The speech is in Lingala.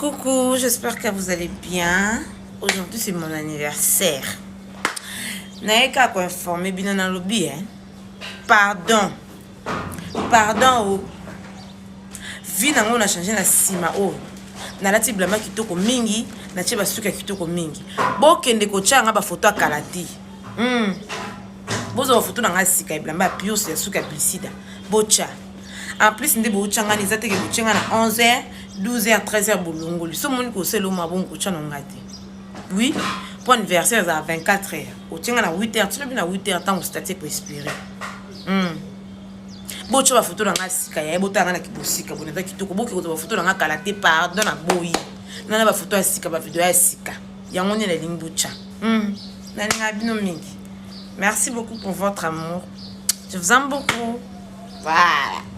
Coucou, j'espère que vous allez bien. Aujourd'hui c'est mon anniversaire. Naïka quoi informé bien dans le lobby, hein. Pardon. Pardon. Vie nango na changé na sima oh. Na lati blama kitoko mingi, na cheba suka kitoko mingi. Bokende ko changa ba photo akalati. Bozo ba photo na nga sika blama pios ya suka blisida. Bocha. En plus ndé bo changa ni zate ke bo changa na 11h, 12h, 13h bolongoli. So moni ko selo mabon ko chana ngati. Oui, pour anniversaire à 24h. Au changa na 8h, tu le na 8h tant au statique pour expirer. Bocho ba photo na nga sika ya botanga na kibosika boneta kitoko boki ko ba photo na nga kalate pardon na boyi. Na ba photo ya sika ba video ya sika. Yango ni la ligne bocha. Na linga bino mingi. Merci beaucoup pour votre amour. Je vous aime beaucoup. Voilà.